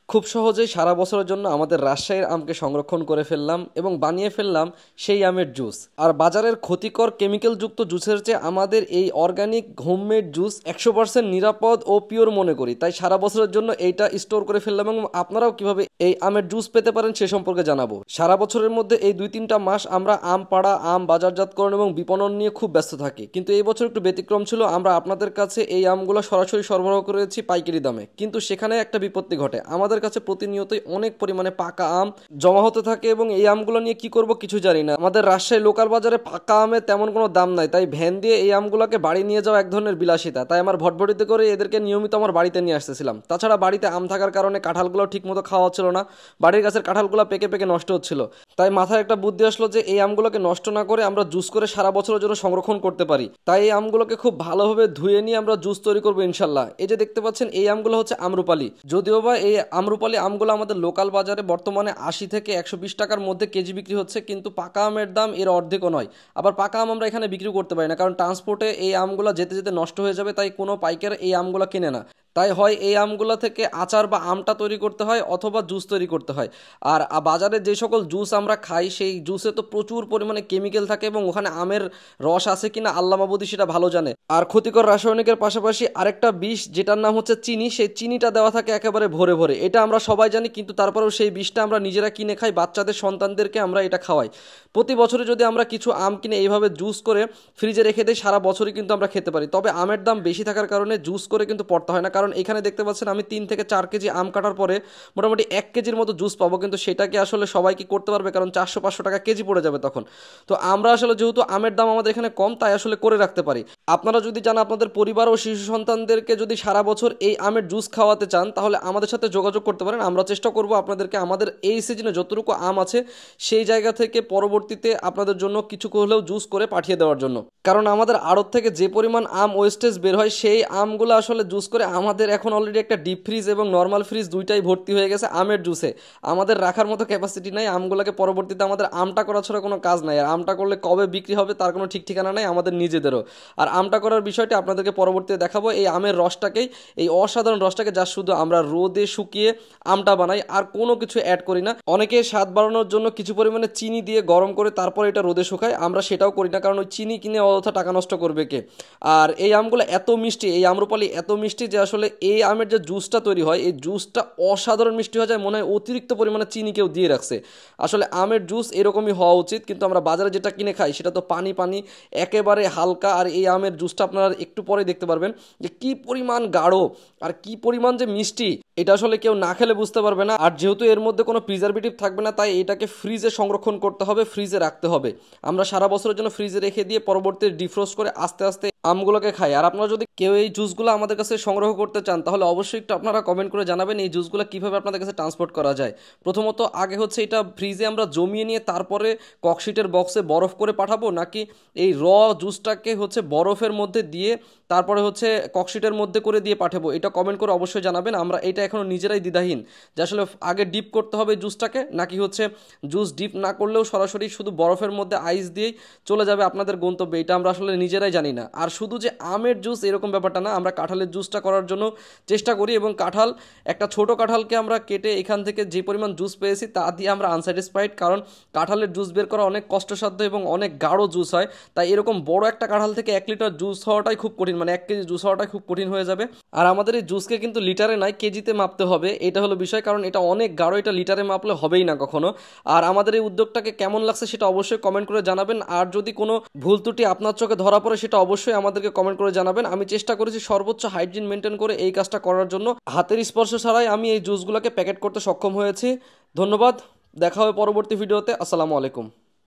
খুব সহজেই সারা বছরের জন্য আমাদের রাজশাহীর আমকে সংরক্ষণ করে ফেললাম এবং বানিয়ে ফেললাম সেই আমের জুস। আর বাজারের ক্ষতিকর কেমিক্যালযুক্ত জুসের চেয়ে আমাদের এই অর্গানিক হোমমেড জুস 100% নিরাপদ ও পিওর মনে করি, তাই সারা বছরের জন্য এইটা স্টোর করে ফেললাম এবং আপনারাও কিভাবে এই আমের জুস পেতে পারেন সে সম্পর্কে জানাবো। সারা বছরের মধ্যে এই 2-3টা মাস আমরা আম পাড়া, আম বাজারজাতকরণ এবং বিপণন নিয়ে খুব ব্যস্ত থাকি, কিন্তু এই বছর একটু ব্যতিক্রম ছিল। আমরা আপনাদের কাছে এই আমগুলো সরাসরি সরবরাহ করেছি পাইকারি দামে, কিন্তু সেখানে একটা বিপত্তি ঘটে। আমাদের কাছে প্রতিনিয়তই অনেক পরিমাণে পাকা আম জমা হতে থাকে এবং এই আমগুলো নিয়ে কি করব কিছু জানি না। আমাদের রাজশাহী লোকাল বাজারে পাকা আমের তেমন কোনো দাম নাই, তাই ভ্যান দিয়ে এই আমগুলোকে বাড়ি নিয়ে যাওয়া এক ধরনের বিলাসিতা। তাই আমার ভটভটিতে করে এদেরকে নিয়মিত আমার বাড়িতে নিয়ে আসতেছিলাম। তাছাড়া বাড়িতে আম থাকার কারণে কাঁঠালগুলো ঠিকমতো খাওয়া হচ্ছিল না, বাড়ির গাছের কাঁঠালগুলো পেকে পেকে নষ্ট হচ্ছিল। তাই মাথায় একটা বুদ্ধি আসলো যে এই আমগুলোকে নষ্ট না করে আমরা জুস করে সারা বছরের জন্য সংরক্ষণ করতে পারি। তাই এই আমগুলোকে খুব ভালোভাবে ধুয়ে নিয়ে আমরা জুস তৈরি করবো ইনশাল্লাহ। এই যে দেখতে পাচ্ছেন এই আমগুলো হচ্ছে আম্রপালি। যদিও বা এই আম্রপালি আমগুলো আমাদের লোকাল বাজারে বর্তমানে 80 থেকে 120 টাকার মধ্যে কেজি বিক্রি হচ্ছে, কিন্তু পাকা আমের দাম এর অর্ধেকও নয়। আবার পাকা আম আমরা এখানে বিক্রি করতে পারি না, কারণ ট্রান্সপোর্টে এই আমগুলো যেতে যেতে নষ্ট হয়ে যাবে, তাই কোনো পাইকার এই আমগুলো কিনে না। তাই হয় এই আমগুলো থেকে আচার বা আমটা তৈরি করতে হয় অথবা জুস তৈরি করতে হয়। আর বাজারে যে সকল জুস আমরা খাই সেই জুসে তো প্রচুর পরিমাণে কেমিক্যাল থাকে এবং ওখানে আমের রস আছে কিনা আল্লাহ মাবুদি সেটা ভালো জানে। আর ক্ষতিকর রাসায়নিকের পাশাপাশি আরেকটা বিষ যেটার নাম হচ্ছে চিনি, সেই চিনিটা দেওয়া থাকে একেবারে ভরে ভরে। এটা আমরা সবাই জানি, কিন্তু তারপরেও সেই বিষটা আমরা নিজেরা কিনে খাই, বাচ্চাদের সন্তানদেরকে আমরা এটা খাওয়াই। প্রতি বছরে যদি আমরা কিছু আম কিনে এইভাবে জুস করে ফ্রিজে রেখে দিই সারা বছরই কিন্তু আমরা খেতে পারি। তবে আমের দাম বেশি থাকার কারণে জুস করে কিন্তু পড়তে হয় না, কারণ এখানে দেখতে পাচ্ছেন আমি 3 থেকে 4 কেজি আম কাটার পরে মোটামুটি 1 কেজির মতো জুস পাবো, কিন্তু সেটাকে আসলে সবাই কি করতে পারবে, কারণ 400-500 টাকা কেজি পড়ে যাবে তখন। তো আমরা আসলে যেহেতু আমের দাম আমাদের এখানে কম, তাই আসলে করে রাখতে পারি। আপনারা যদি চান আপনাদের পরিবার ও শিশু সন্তানদেরকে যদি সারা বছর এই আমের জুস খাওয়াতে চান, তাহলে আমাদের সাথে যোগাযোগ করতে পারেন। আমরা চেষ্টা করব আপনাদেরকে আমাদের এই সিজনে যতটুকু আম আছে সেই জায়গা থেকে পরবর্তীতে আপনাদের জন্য কিছু হলেও জুস করে পাঠিয়ে দেওয়ার জন্য। কারণ আমাদের আড়ত থেকে যে পরিমাণ আম ওয়েস্টেজ বের হয় সেই আমগুলো আসলে জুস করে আমাদের এখন অলরেডি একটা ডিপ ফ্রিজ এবং নর্মাল ফ্রিজ দুইটাই ভর্তি হয়ে গেছে আমের জুসে। আমাদের রাখার মতো ক্যাপাসিটি নাই আমগুলোকে, পরবর্তীতে আমাদের আমটা করা ছাড়া কোনো কাজ নাই। আর আমটা করলে কবে বিক্রি হবে তার কোনো ঠিক ঠিকানা নাই আমাদের নিজেদেরও। আর আমটা করার বিষয়টি আপনাদেরকে পরবর্তীতে দেখাবো। এই আমের রসটাকেই, এই অসাধারণ রসটাকে যা শুধু আমরা রোদে শুকিয়ে আমটা বানাই, আর কোনো কিছু অ্যাড করি না। অনেকে স্বাদ বাড়ানোর জন্য কিছু পরিমাণে চিনি দিয়ে গরম করে তারপর এটা রোদে শুকায়, আমরা সেটাও করি না, কারণ ওই চিনি কিনে অযথা টাকা নষ্ট করবে কে। আর এই আমগুলো এত মিষ্টি, এই আম্রপালি এত মিষ্টি যে আসলে এই আমের যে জুসটা তৈরি হয় এই জুসটা অসাধারণ মিষ্টি হয়ে যায়, মনে হয় অতিরিক্ত পরিমাণে চিনি কেউ দিয়ে রাখছে। আসলে আমের জুস এরকমই হওয়া উচিত, কিন্তু আমরা বাজারে যেটা কিনে খাই সেটা তো পানি পানি, একেবারে হালকা। আর এই আমের জুসটা আপনারা একটু পরে দেখতে পারবেন যে কি পরিমাণ গাঢ় আর কি পরিমাণ যে মিষ্টি, এটা আসলে কেউ না খেলে বুঝতে পারবে না। আর যেহেতু এর মধ্যে কোনো প্রিজারভেটিভ থাকবে না, তাই এটাকে ফ্রিজে সংরক্ষণ করতে হবে, ফ্রিজে রাখতে হবে। আমরা সারা বছরের জন্য ফ্রিজে রেখে দিয়ে পরবর্তী ডিফ্রোস্ট করে আস্তে আস্তে আমগুলোকে খাই। আর আপনারা যদি কেউ এই জুসগুলো আমাদের কাছে সংগ্রহ করতে চান, তাহলে অবশ্যই একটু আপনারা কমেন্ট করে জানাবেন এই জুসগুলো কীভাবে আপনাদের কাছে ট্রান্সপোর্ট করা যায়। প্রথমত আগে হচ্ছে এটা ফ্রিজে আমরা জমিয়ে নিয়ে তারপরে ককশিটের বক্সে বরফ করে পাঠাবো, নাকি এই জুসটাকে হচ্ছে বরফের মধ্যে দিয়ে তারপরে হচ্ছে ককশিটের মধ্যে করে দিয়ে পাঠাবো, এটা কমেন্ট করে অবশ্যই জানাবেন। আমরা এটা এখনও নিজেরাই দ্বিধাহীন যে আসলে আগে ডিপ করতে হবে জুসটাকে, নাকি হচ্ছে জুস ডিপ না করলেও সরাসরি শুধু বরফের মধ্যে আইস দিয়েই চলে যাবে আপনাদের গন্তব্যে, এটা আমরা আসলে নিজেরাই জানি না। আর শুধু যে আমের জুস এরকম ব্যাপারটা না, আমরা কাঁঠালের জুসটা করার জন্য চেষ্টা করি এবং কাঁঠাল, একটা ছোট কাঁঠালকে আমরা কেটে এখান থেকে যে পরিমাণ জুস পেয়েছি তা দিয়ে আমরা আনস্যাটিসফাইড, কারণ কাঁঠালের জুস বের করা অনেক কষ্টসাধ্য এবং অনেক গাঢ় জুস হয়। তাই এরকম বড় একটা কাঁঠাল থেকে 1 লিটার জুস হওয়াটাই খুব কঠিন, মানে 1 কেজি জুস হওয়াটাই খুব কঠিন হয়ে যাবে। আর আমাদের এই জুসকে কিন্তু লিটারে নয় কেজিতে মাপতে হবে, এটা হলো বিষয়, কারণ এটা অনেক গাঢ়, এটা লিটারে মাপলে হবেই না কখনো। আর আমাদের এই উদ্যোগটাকে কেমন লাগছে সেটা অবশ্যই কমেন্ট করে জানাবেন। আর যদি কোনো ভুল ত্রুটি আপনার চোখে ধরা পড়ে সেটা অবশ্যই আমাদেরকে কমেন্ট করে জানাবেন। আমি চেষ্টা করেছি সর্বোচ্চ হাইজিন মেনটেন করে এই কাজটা করার জন্য। হাতের স্পর্শ ছাড়াই আমি এই জুসগুলোকে প্যাকেট করতে সক্ষম হয়েছি। ধন্যবাদ, দেখা হবে পরবর্তী ভিডিওতে। আসসালামু আলাইকুম।